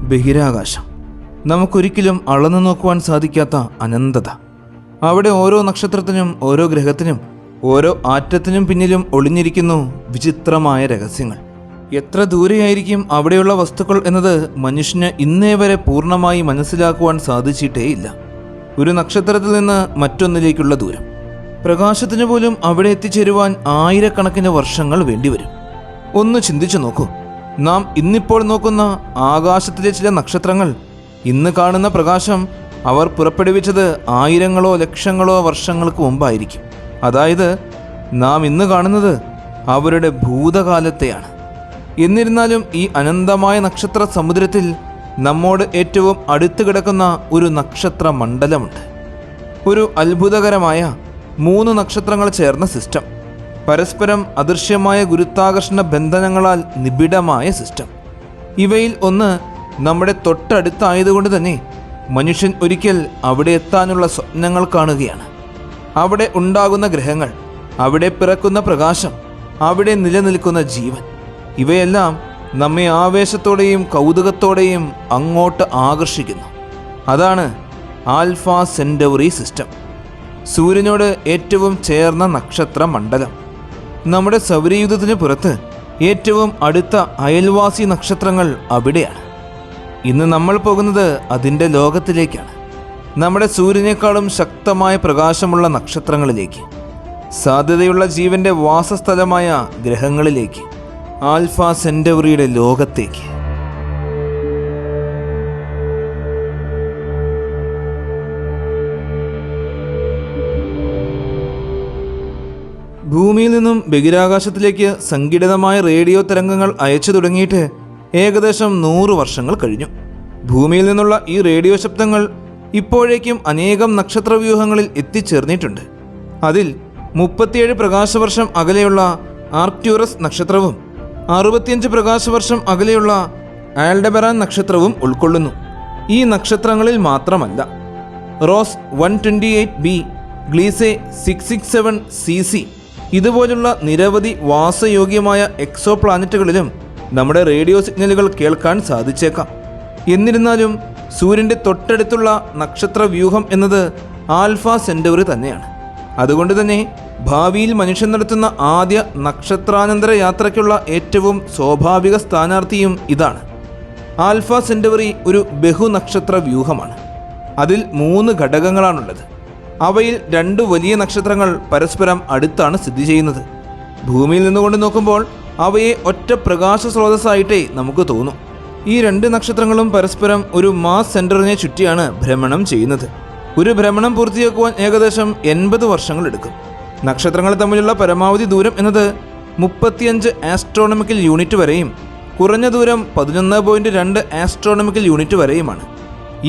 ബഹിരാകാശം. നമുക്കൊരിക്കലും അളന്നു നോക്കുവാൻ സാധിക്കാത്ത അനന്തത. അവിടെ ഓരോ നക്ഷത്രത്തിനും, ഓരോ ഗ്രഹത്തിനും, ഓരോ ആറ്റത്തിനും പിന്നിലും ഒളിഞ്ഞിരിക്കുന്നു വിചിത്രമായ രഹസ്യങ്ങൾ. എത്ര ദൂരെയായിരിക്കും അവിടെയുള്ള വസ്തുക്കൾ എന്നത് മനുഷ്യന് ഇന്നേ വരെ പൂർണ്ണമായി മനസ്സിലാക്കുവാൻ സാധിച്ചിട്ടേയില്ല. ഒരു നക്ഷത്രത്തിൽ നിന്ന് മറ്റൊന്നിലേക്കുള്ള ദൂരം, പ്രകാശത്തിന് പോലും അവിടെ എത്തിച്ചേരുവാൻ ആയിരക്കണക്കിന് വർഷങ്ങൾ വേണ്ടിവരും. ഒന്ന് ചിന്തിച്ചു നോക്കൂ. നാം ഇന്നിപ്പോൾ നോക്കുന്ന ആകാശത്തിലെ ചില നക്ഷത്രങ്ങൾ, ഇന്ന് കാണുന്ന പ്രകാശം അവർ പുറപ്പെടുവിച്ചത് ആയിരങ്ങളോ ലക്ഷങ്ങളോ വർഷങ്ങൾക്ക് മുമ്പായിരിക്കും. അതായത് നാം ഇന്ന് കാണുന്നത് അവരുടെ ഭൂതകാലത്തെയാണ്. എന്നിരുന്നാലും ഈ അനന്തമായ നക്ഷത്ര സമുദ്രത്തിൽ നമ്മോട് ഏറ്റവും അടുത്ത് കിടക്കുന്ന ഒരു നക്ഷത്ര മണ്ഡലമുണ്ട്. ഒരു അത്ഭുതകരമായ 3 നക്ഷത്രങ്ങൾ ചേർന്ന സിസ്റ്റം. പരസ്പരം അദൃശ്യമായ ഗുരുത്വാകർഷണ ബന്ധനങ്ങളാൽ നിബിഡമായ സിസ്റ്റം. ഇവയിൽ ഒന്ന് നമ്മുടെ തൊട്ടടുത്തായതുകൊണ്ട് തന്നെ മനുഷ്യൻ ഒരിക്കൽ അവിടെ എത്താനുള്ള സ്വപ്നങ്ങൾ കാണുകയാണ്. അവിടെ ഉണ്ടാകുന്ന ഗ്രഹങ്ങൾ, അവിടെ പിറക്കുന്ന പ്രകാശം, അവിടെ നിലനിൽക്കുന്ന ജീവൻ, ഇവയെല്ലാം നമ്മെ ആവേശത്തോടെയും കൗതുകത്തോടെയും അങ്ങോട്ട് ആകർഷിക്കുന്നു. അതാണ് ആൽഫ സെന്റൗറി സിസ്റ്റം, സൂര്യനോട് ഏറ്റവും ചേർന്ന നക്ഷത്ര മണ്ഡലം. നമ്മുടെ സൗരയൂഥത്തിന് പുറത്ത് ഏറ്റവും അടുത്ത അയൽവാസി നക്ഷത്രങ്ങൾ അവിടെയാണ്. ഇന്ന് നമ്മൾ പോകുന്നത് അതിൻ്റെ ലോകത്തിലേക്കാണ്. നമ്മുടെ സൂര്യനേക്കാളും ശക്തമായ പ്രകാശമുള്ള നക്ഷത്രങ്ങളിലേക്ക്, സാധ്യതയുള്ള ജീവന്റെ വാസസ്ഥലമായ ഗ്രഹങ്ങളിലേക്ക്, ആൽഫ സെന്റൗറിയുടെ ലോകത്തേക്ക്. ഭൂമിയിൽ നിന്നും ബഹിരാകാശത്തിലേക്ക് സംഘടിതമായ റേഡിയോ തരംഗങ്ങൾ അയച്ചു തുടങ്ങിയിട്ട് ഏകദേശം 100 വർഷങ്ങൾ കഴിഞ്ഞു. ഭൂമിയിൽ നിന്നുള്ള ഈ റേഡിയോ ശബ്ദങ്ങൾ ഇപ്പോഴേക്കും അനേകം നക്ഷത്രവ്യൂഹങ്ങളിൽ എത്തിച്ചേർന്നിട്ടുണ്ട്. അതിൽ 37 പ്രകാശവർഷം അകലെയുള്ള ആർക്ട്യൂറസ് നക്ഷത്രവും 65 പ്രകാശവർഷം അകലെയുള്ള ആൽഡബറാൻ നക്ഷത്രവും ഉൾക്കൊള്ളുന്നു. ഈ നക്ഷത്രങ്ങളിൽ മാത്രമല്ല റോസ് 128b, ഗ്ലീസെ 667cc ഇതുപോലുള്ള നിരവധി വാസയോഗ്യമായ എക്സോ പ്ലാനറ്റുകളിലും നമ്മുടെ റേഡിയോ സിഗ്നലുകൾ കേൾക്കാൻ സാധിച്ചേക്കാം. എന്നിരുന്നാലും സൂര്യൻ്റെ തൊട്ടടുത്തുള്ള നക്ഷത്ര വ്യൂഹം എന്നത് ആൽഫ സെന്റൗറി തന്നെയാണ്. അതുകൊണ്ട് തന്നെ ഭാവിയിൽ മനുഷ്യൻ നടത്തുന്ന ആദ്യ നക്ഷത്രാനന്തര യാത്രയ്ക്കുള്ള ഏറ്റവും സ്വാഭാവിക സ്ഥാനാർത്ഥിയും ഇതാണ്. ആൽഫ സെന്റൗറി ഒരു ബഹുനക്ഷത്ര വ്യൂഹമാണ്. അതിൽ 3 ഘടകങ്ങളാണുള്ളത്. അവയിൽ 2 വലിയ നക്ഷത്രങ്ങൾ പരസ്പരം അടുത്താണ് സ്ഥിതി ചെയ്യുന്നത്. ഭൂമിയിൽ നിന്നുകൊണ്ട് നോക്കുമ്പോൾ അവയെ ഒറ്റ പ്രകാശ സ്രോതസ്സായിട്ടേ നമുക്ക് തോന്നും. ഈ 2 നക്ഷത്രങ്ങളും പരസ്പരം ഒരു മാസ് സെന്ററിനെ ചുറ്റിയാണ് ഭ്രമണം ചെയ്യുന്നത്. ഒരു ഭ്രമണം പൂർത്തിയാക്കുവാൻ ഏകദേശം 80 വർഷങ്ങൾ എടുക്കും. നക്ഷത്രങ്ങൾ തമ്മിലുള്ള പരമാവധി ദൂരം എന്നത് 35 ആസ്ട്രോണമിക്കൽ യൂണിറ്റ് വരെയും കുറഞ്ഞ ദൂരം 11.2 ആസ്ട്രോണമിക്കൽ യൂണിറ്റ് വരെയുമാണ്.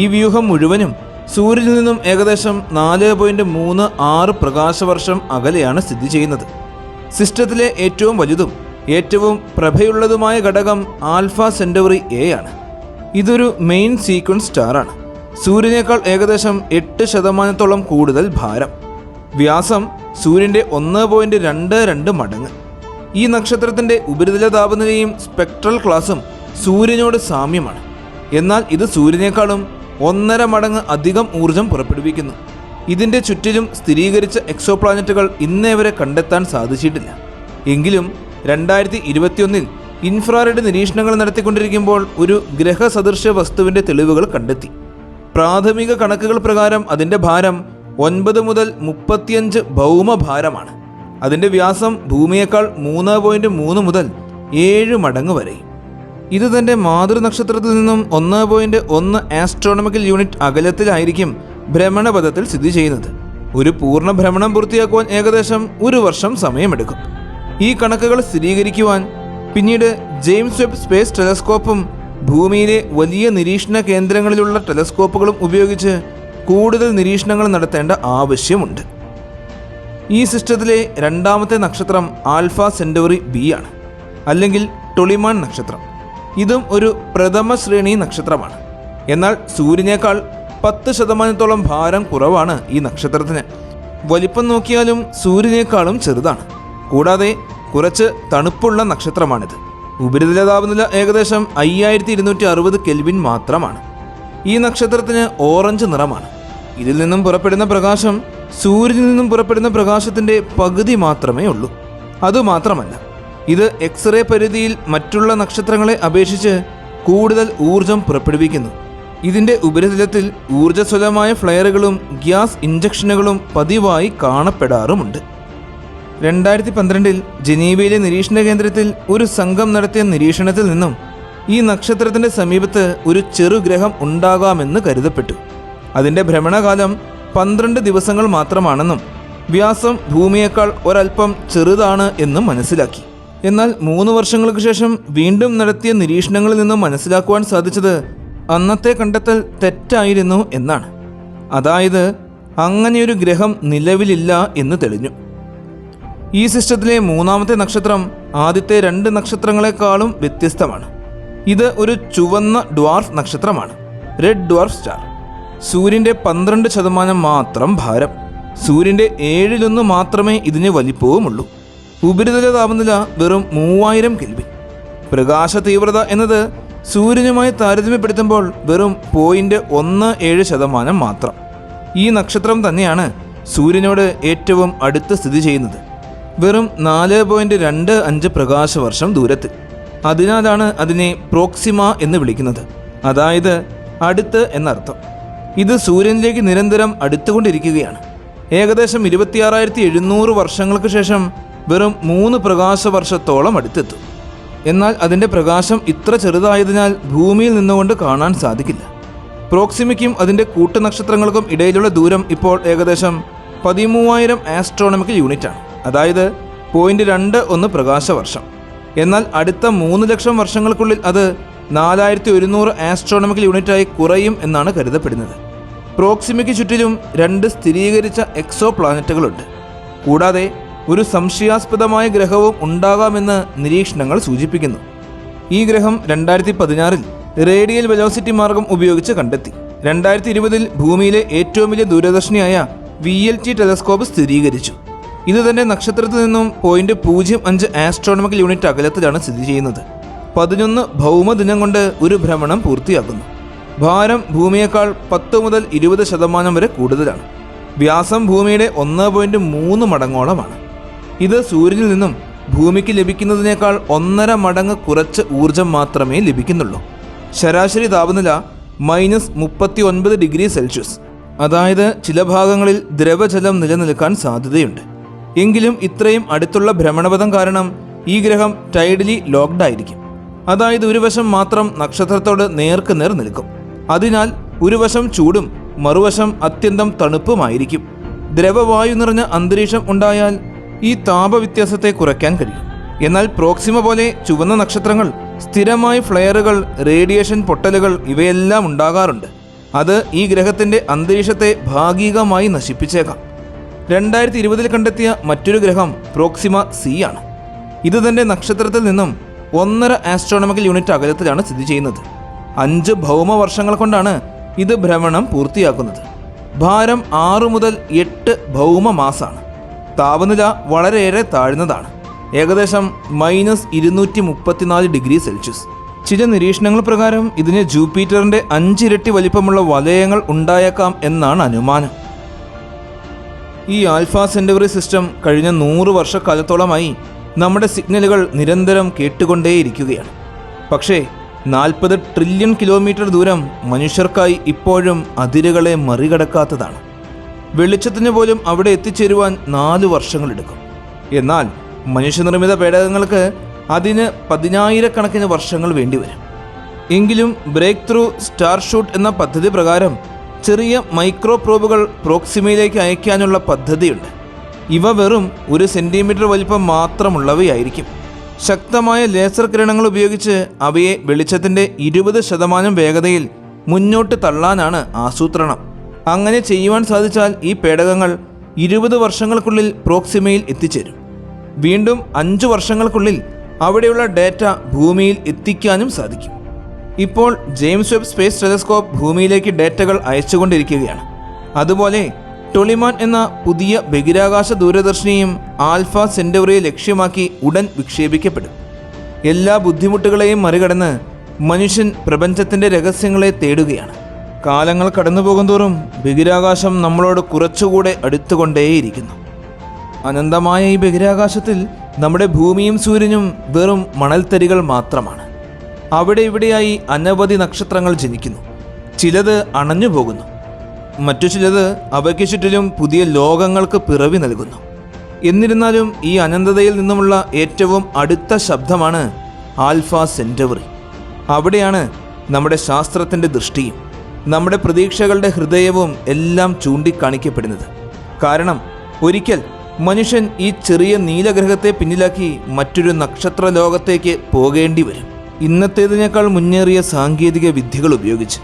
ഈ വ്യൂഹം മുഴുവനും സൂര്യനിൽ നിന്നും ഏകദേശം 4.36 പ്രകാശവർഷം അകലെയാണ് സ്ഥിതി ചെയ്യുന്നത്. സിസ്റ്റത്തിലെ ഏറ്റവും വലുതും ഏറ്റവും പ്രഭയുള്ളതുമായ ഘടകം ആൽഫ സെന്റൗറി എ ആണ്. ഇതൊരു മെയിൻ സീക്വൻസ് സ്റ്റാറാണ്. സൂര്യനേക്കാൾ ഏകദേശം 8% കൂടുതൽ ഭാരം. വ്യാസം സൂര്യൻ്റെ 1.22 മടങ്ങ്. ഈ നക്ഷത്രത്തിൻ്റെ ഉപരിതല താപനിലയും സ്പെക്ട്രൽ ക്ലാസും സൂര്യനോട് സാമ്യമാണ്. എന്നാൽ ഇത് സൂര്യനേക്കാളും 1.5 മടങ്ങ് അധികം ഊർജം പുറപ്പെടുവിക്കുന്നു. ഇതിൻ്റെ ചുറ്റിലും സ്ഥിരീകരിച്ച എക്സോ പ്ലാനറ്റുകൾ ഇന്നേ വരെ കണ്ടെത്താൻ സാധിച്ചിട്ടില്ല. എങ്കിലും 2021 ഇൻഫ്രാറെഡ് നിരീക്ഷണങ്ങൾ നടത്തിക്കൊണ്ടിരിക്കുമ്പോൾ ഒരു ഗ്രഹസദൃശ വസ്തുവിൻ്റെ തെളിവുകൾ കണ്ടെത്തി. പ്രാഥമിക കണക്കുകൾ പ്രകാരം അതിൻ്റെ ഭാരം 9 മുതൽ 35 ഭൗമഭാരമാണ്. അതിൻ്റെ വ്യാസം ഭൂമിയേക്കാൾ 3.3 മുതൽ 7 മടങ്ങ് വരെയും. ഇത് തൻ്റെ മാതൃനക്ഷത്രത്തിൽ നിന്നും 1.1 ആസ്ട്രോണമിക്കൽ യൂണിറ്റ് അകലത്തിലായിരിക്കും ഭ്രമണപഥത്തിൽ സ്ഥിതി ചെയ്യുന്നത്. ഒരു പൂർണ്ണ ഭ്രമണം പൂർത്തിയാക്കുവാൻ ഏകദേശം 1 വർഷം സമയമെടുക്കും. ഈ കണക്കുകൾ സ്ഥിരീകരിക്കുവാൻ പിന്നീട് ജെയിംസ് വെബ് സ്പേസ് ടെലസ്കോപ്പും ഭൂമിയിലെ വലിയ നിരീക്ഷണ കേന്ദ്രങ്ങളിലുള്ള ടെലസ്കോപ്പുകളും ഉപയോഗിച്ച് കൂടുതൽ നിരീക്ഷണങ്ങൾ നടത്തേണ്ട ആവശ്യമുണ്ട്. ഈ സിസ്റ്റത്തിലെ 2ാമത്തെ നക്ഷത്രം ആൽഫ സെന്റൗറി ബി ആണ്, അല്ലെങ്കിൽ ടൊളിമാൻ നക്ഷത്രം. ഇതും ഒരു പ്രഥമ ശ്രേണി നക്ഷത്രമാണ്. എന്നാൽ സൂര്യനേക്കാൾ 10% ഭാരം കുറവാണ് ഈ നക്ഷത്രത്തിന്. വലിപ്പം നോക്കിയാലും സൂര്യനേക്കാളും ചെറുതാണ്. കൂടാതെ കുറച്ച് തണുപ്പുള്ള നക്ഷത്രമാണിത്. ഉപരിതല താപനില ഏകദേശം 5260 കെൽവിൻ മാത്രമാണ്. ഈ നക്ഷത്രത്തിന് ഓറഞ്ച് നിറമാണ്. ഇതിൽ നിന്നും പുറപ്പെടുന്ന പ്രകാശം സൂര്യനിൽ നിന്നും പുറപ്പെടുന്ന പ്രകാശത്തിൻ്റെ പകുതി മാത്രമേ ഉള്ളൂ. അതുമാത്രമല്ല, ഇത് എക്സ്റേ പരിധിയിൽ മറ്റുള്ള നക്ഷത്രങ്ങളെ അപേക്ഷിച്ച് കൂടുതൽ ഊർജം പുറപ്പെടുവിക്കുന്നു. ഇതിൻ്റെ ഉപരിതലത്തിൽ ഊർജ്ജസ്വലമായ ഫ്ലെയറുകളും ഗ്യാസ് ഇഞ്ചക്ഷനുകളും പതിവായി കാണപ്പെടാറുമുണ്ട്. 2012 ജനീവയിലെ നിരീക്ഷണ കേന്ദ്രത്തിൽ ഒരു സംഘം നടത്തിയ നിരീക്ഷണത്തിൽ നിന്നും ഈ നക്ഷത്രത്തിൻ്റെ സമീപത്ത് ഒരു ചെറുഗ്രഹം ഉണ്ടാകാമെന്ന് കരുതപ്പെട്ടു. അതിൻ്റെ ഭ്രമണകാലം 12 ദിവസങ്ങൾ മാത്രമാണെന്നും വ്യാസം ഭൂമിയേക്കാൾ ഒരൽപ്പം ചെറുതാണ് എന്നും മനസ്സിലാക്കി. എന്നാൽ 3 വർഷങ്ങൾക്ക് ശേഷം വീണ്ടും നടത്തിയ നിരീക്ഷണങ്ങളിൽ നിന്നും മനസ്സിലാക്കുവാൻ സാധിച്ചത് അന്നത്തെ കണ്ടെത്തൽ തെറ്റായിരുന്നു എന്നാണ്. അതായത് അങ്ങനെയൊരു ഗ്രഹം നിലവിലില്ല എന്ന് തെളിഞ്ഞു. ഈ സിസ്റ്റത്തിലെ 3ാമത്തെ നക്ഷത്രം ആദ്യത്തെ 2 നക്ഷത്രങ്ങളെക്കാളും വ്യത്യസ്തമാണ്. ഇത് ഒരു ചുവന്ന ഡ്വാർഫ് നക്ഷത്രമാണ്, റെഡ് ഡ്വാർഫ് സ്റ്റാർ. സൂര്യൻ്റെ 12% മാത്രം ഭാരം. സൂര്യൻ്റെ 1/7 മാത്രമേ ഇതിന് വലിപ്പവുമുള്ളൂ. ഉപരിതല താപനില വെറും 3000 കെൽവിൻ. പ്രകാശ തീവ്രത എന്നത് സൂര്യനുമായി താരതമ്യപ്പെടുത്തുമ്പോൾ വെറും 0.17% മാത്രം. ഈ നക്ഷത്രം തന്നെയാണ് സൂര്യനോട് ഏറ്റവും അടുത്ത് സ്ഥിതി ചെയ്യുന്നത്, വെറും 4.25 പ്രകാശവർഷം ദൂരത്തിൽ. അതിനാലാണ് അതിനെ പ്രോക്സിമ എന്ന് വിളിക്കുന്നത്, അതായത് അടുത്ത് എന്നർത്ഥം. ഇത് സൂര്യനിലേക്ക് നിരന്തരം അടുത്തുകൊണ്ടിരിക്കുകയാണ്. ഏകദേശം 26,700 വർഷങ്ങൾക്ക് ശേഷം വെറും 3 പ്രകാശവർഷത്തോളം അടുത്തെത്തും. എന്നാൽ അതിൻ്റെ പ്രകാശം ഇത്ര ചെറുതായതിനാൽ ഭൂമിയിൽ നിന്നുകൊണ്ട് കാണാൻ സാധിക്കില്ല. പ്രോക്സിമയ്ക്കും അതിൻ്റെ കൂട്ടുനക്ഷത്രങ്ങൾക്കും ഇടയിലുള്ള ദൂരം ഇപ്പോൾ ഏകദേശം 13,000 ആസ്ട്രോണമിക്കൽ യൂണിറ്റാണ്, അതായത് 0.21 പ്രകാശവർഷം. എന്നാൽ അടുത്ത 3 ലക്ഷം വർഷങ്ങൾക്കുള്ളിൽ അത് 4100 ആസ്ട്രോണമിക്കൽ യൂണിറ്റായി കുറയും എന്നാണ് കരുതപ്പെടുന്നത്. പ്രോക്സിമയ്ക്ക് ചുറ്റിലും 2 സ്ഥിരീകരിച്ച എക്സോ പ്ലാനറ്റുകളുണ്ട്. കൂടാതെ ഒരു സംശയാസ്പദമായ ഗ്രഹവും ഉണ്ടാകാമെന്ന് നിരീക്ഷണങ്ങൾ സൂചിപ്പിക്കുന്നു. ഈ ഗ്രഹം 2016 റേഡിയൽ വെലോസിറ്റി മാർഗം ഉപയോഗിച്ച് കണ്ടെത്തി. 2020 ഭൂമിയിലെ ഏറ്റവും വലിയ ദൂരദർശിനിയായ VLT ടെലസ്കോപ്പ് സ്ഥിരീകരിച്ചു. ഇത് തന്നെ നക്ഷത്രത്തിൽ നിന്നും 0.05 ആസ്ട്രോണമിക്കൽ യൂണിറ്റ് അകലത്തിലാണ് സ്ഥിതി ചെയ്യുന്നത്. 11 ഭൗമദിനം കൊണ്ട് ഒരു ഭ്രമണം പൂർത്തിയാക്കുന്നു. ഭാരം ഭൂമിയേക്കാൾ 10 മുതൽ 20% വരെ കൂടുതലാണ്. വ്യാസം ഭൂമിയുടെ 1.3 മടങ്ങോളമാണ്. ഇത് സൂര്യനിൽ നിന്നും ഭൂമിക്ക് ലഭിക്കുന്നതിനേക്കാൾ 1.5 മടങ്ങ് കുറച്ച് ഊർജം മാത്രമേ ലഭിക്കുന്നുള്ളൂ. ശരാശരി താപനില -39 ഡിഗ്രി സെൽഷ്യസ്, അതായത് ചില ഭാഗങ്ങളിൽ ദ്രവജലം നിലനിൽക്കാൻ സാധ്യതയുണ്ട്. എങ്കിലും ഇത്രയും അടുത്തുള്ള ഭ്രമണപഥം കാരണം ഈ ഗ്രഹം ടൈഡലി ലോക്ക്ഡ് ആയിരിക്കും. അതായത് ഒരു വശം മാത്രം നക്ഷത്രത്തോട് നേർക്കുനേർ നിൽക്കും. അതിനാൽ ഒരു വശം ചൂടും മറുവശം അത്യന്തം തണുപ്പുമായിരിക്കും. ദ്രവവായു നിറഞ്ഞ അന്തരീക്ഷം ഉണ്ടായാൽ ഈ താപവ്യത്യാസത്തെ കുറയ്ക്കാൻ കഴിയും. എന്നാൽ പ്രോക്സിമ പോലെ ചുവന്ന നക്ഷത്രങ്ങൾ സ്ഥിരമായ ഫ്ലെയറുകൾ, റേഡിയേഷൻ പൊട്ടലുകൾ ഇവയെല്ലാം ഉണ്ടാകാറുണ്ട്. അത് ഈ ഗ്രഹത്തിൻ്റെ അന്തരീക്ഷത്തെ ഭാഗികമായി നശിപ്പിച്ചേക്കാം. 2020 കണ്ടെത്തിയ മറ്റൊരു ഗ്രഹം പ്രോക്സിമ സി ആണ്. ഇത് തൻ്റെ നക്ഷത്രത്തിൽ നിന്നും 1.5 ആസ്ട്രോണമിക്കൽ യൂണിറ്റ് അകലത്തിലാണ് സ്ഥിതി ചെയ്യുന്നത്. 5 ഭൗമവർഷങ്ങൾ കൊണ്ടാണ് ഇത് ഭ്രമണം പൂർത്തിയാക്കുന്നത്. ഭാരം 6 മുതൽ 8 ഭൗമമാസാണ്. താപനില വളരെയേറെ താഴ്ന്നതാണ്, ഏകദേശം -234 ഡിഗ്രി സെൽഷ്യസ്. ചില നിരീക്ഷണങ്ങൾ പ്രകാരം ഇതിന് ജൂപ്പിറ്ററിൻ്റെ 5 ഇരട്ടി വലിപ്പമുള്ള വലയങ്ങൾ ഉണ്ടായേക്കാം എന്നാണ് അനുമാനം. ഈ ആൽഫ സെന്റവറി സിസ്റ്റം കഴിഞ്ഞ 100 വർഷക്കാലത്തോളമായി നമ്മുടെ സിഗ്നലുകൾ നിരന്തരം കേട്ടുകൊണ്ടേയിരിക്കുകയാണ്. പക്ഷേ 40 ട്രില്യൺ കിലോമീറ്റർ ദൂരം മനുഷ്യർക്കായി ഇപ്പോഴും അതിരുകളെ മറികടക്കാത്തതാണ്. വെളിച്ചത്തിന് പോലും അവിടെ എത്തിച്ചേരുവാൻ 4 വർഷങ്ങളെടുക്കും. എന്നാൽ മനുഷ്യനിർമ്മിത പേടകങ്ങൾക്ക് അതിന് 10,000 വർഷങ്ങൾ വേണ്ടിവരും. എങ്കിലും ബ്രേക്ക് ത്രൂ സ്റ്റാർഷൂട്ട് എന്ന പദ്ധതി പ്രകാരം ചെറിയ മൈക്രോ പ്രോബുകൾ പ്രോക്സിമയിലേക്ക് അയക്കാനുള്ള പദ്ധതിയുണ്ട്. ഇവ വെറും 1 സെൻറ്റിമീറ്റർ വലിപ്പം മാത്രമുള്ളവയായിരിക്കും. ശക്തമായ ലേസർ കിരണങ്ങൾ ഉപയോഗിച്ച് അവയെ വെളിച്ചത്തിൻ്റെ 20% വേഗതയിൽ മുന്നോട്ട് തള്ളാനാണ് ആസൂത്രണം. അങ്ങനെ ചെയ്യുവാൻ സാധിച്ചാൽ ഈ പേടകങ്ങൾ 20 വർഷങ്ങൾക്കുള്ളിൽ പ്രോക്സിമയിൽ എത്തിച്ചേരും. വീണ്ടും 5 വർഷങ്ങൾക്കുള്ളിൽ അവിടെയുള്ള ഡാറ്റ ഭൂമിയിൽ എത്തിക്കാനും സാധിക്കും. ഇപ്പോൾ ജെയിംസ് വെബ് സ്പേസ് ടെലസ്കോപ്പ് ഭൂമിയിലേക്ക് ഡാറ്റകൾ അയച്ചുകൊണ്ടിരിക്കുകയാണ്. അതുപോലെ ടൊളിമാൻ എന്ന പുതിയ ബഹിരാകാശ ദൂരദർശിനിയും ആൽഫ സെന്റവറിയെ ലക്ഷ്യമാക്കി ഉടൻ വിക്ഷേപിക്കപ്പെടും. എല്ലാ ബുദ്ധിമുട്ടുകളെയും മറികടന്ന് മനുഷ്യൻ പ്രപഞ്ചത്തിൻ്റെ രഹസ്യങ്ങളെ തേടുകയാണ്. കാലങ്ങൾ കടന്നുപോകുന്തോറും ബഹിരാകാശം നമ്മളോട് കുറച്ചുകൂടെ അടുത്തുകൊണ്ടേയിരിക്കുന്നു. അനന്തമായ ഈ ബഹിരാകാശത്തിൽ നമ്മുടെ ഭൂമിയും സൂര്യനും വെറും മണൽത്തരികൾ മാത്രമാണ്. അവിടെ ഇവിടെയായി അനവധി നക്ഷത്രങ്ങൾ ജനിക്കുന്നു. ചിലത് അണഞ്ഞു പോകുന്നു, മറ്റു ചിലത് അവയ്ക്ക് ചുറ്റിലും പുതിയ ലോകങ്ങൾക്ക് പിറവി നൽകുന്നു. എന്നിരുന്നാലും ഈ അനന്തതയിൽ നിന്നുമുള്ള ഏറ്റവും അടുത്ത ശബ്ദമാണ് ആൽഫ സെന്റവറി. അവിടെയാണ് നമ്മുടെ ശാസ്ത്രത്തിൻ്റെ ദൃഷ്ടിയും നമ്മുടെ പ്രതീക്ഷകളുടെ ഹൃദയവും എല്ലാം ചൂണ്ടിക്കാണിക്കപ്പെടുന്നത്. കാരണം ഒരിക്കൽ മനുഷ്യൻ ഈ ചെറിയ നീലഗ്രഹത്തെ പിന്നിലാക്കി മറ്റൊരു നക്ഷത്ര ലോകത്തേക്ക് പോകേണ്ടി വരും. ഇന്നത്തേതിനേക്കാൾ മുന്നേറിയ സാങ്കേതിക വിദ്യകൾ ഉപയോഗിച്ച്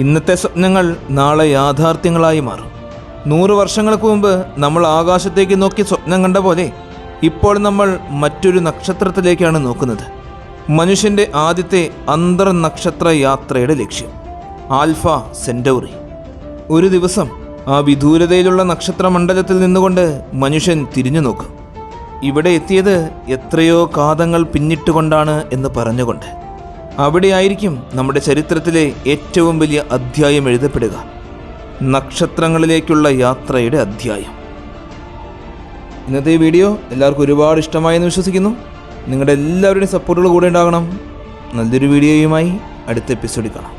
ഇന്നത്തെ സ്വപ്നങ്ങൾ നാളെ യാഥാർത്ഥ്യങ്ങളായി മാറും. 100 വർഷങ്ങൾക്ക് മുമ്പ് നമ്മൾ ആകാശത്തേക്ക് നോക്കി സ്വപ്നം കണ്ട പോലെ ഇപ്പോൾ നമ്മൾ മറ്റൊരു നക്ഷത്രത്തിലേക്കാണ് നോക്കുന്നത്. മനുഷ്യൻ്റെ ആദ്യത്തെ അന്തർനക്ഷത്ര യാത്രയുടെ ലക്ഷ്യം ആൽഫ സെന്റൗറി. ഒരു ദിവസം ആ വിദൂരതയിലുള്ള നക്ഷത്രമണ്ഡലത്തിൽ നിന്നുകൊണ്ട് മനുഷ്യൻ തിരിഞ്ഞു നോക്കും. ഇവിടെ എത്തിയത് എത്രയോ കാതങ്ങൾ പിന്നിട്ടുകൊണ്ടാണ് എന്ന് പറഞ്ഞുകൊണ്ട്. അവിടെയായിരിക്കും നമ്മുടെ ചരിത്രത്തിലെ ഏറ്റവും വലിയ അധ്യായം എഴുതപ്പെടുക, നക്ഷത്രങ്ങളിലേക്കുള്ള യാത്രയുടെ അധ്യായം. ഇന്നത്തെ ഈ വീഡിയോ എല്ലാവർക്കും ഒരുപാട് ഇഷ്ടമായെന്ന് വിശ്വസിക്കുന്നു. നിങ്ങളുടെ എല്ലാവരുടെയും സപ്പോർട്ടുകൾ കൂടെ ഉണ്ടാകണം. നല്ലൊരു വീഡിയോയുമായി അടുത്ത എപ്പിസോഡിൽ കാണാം.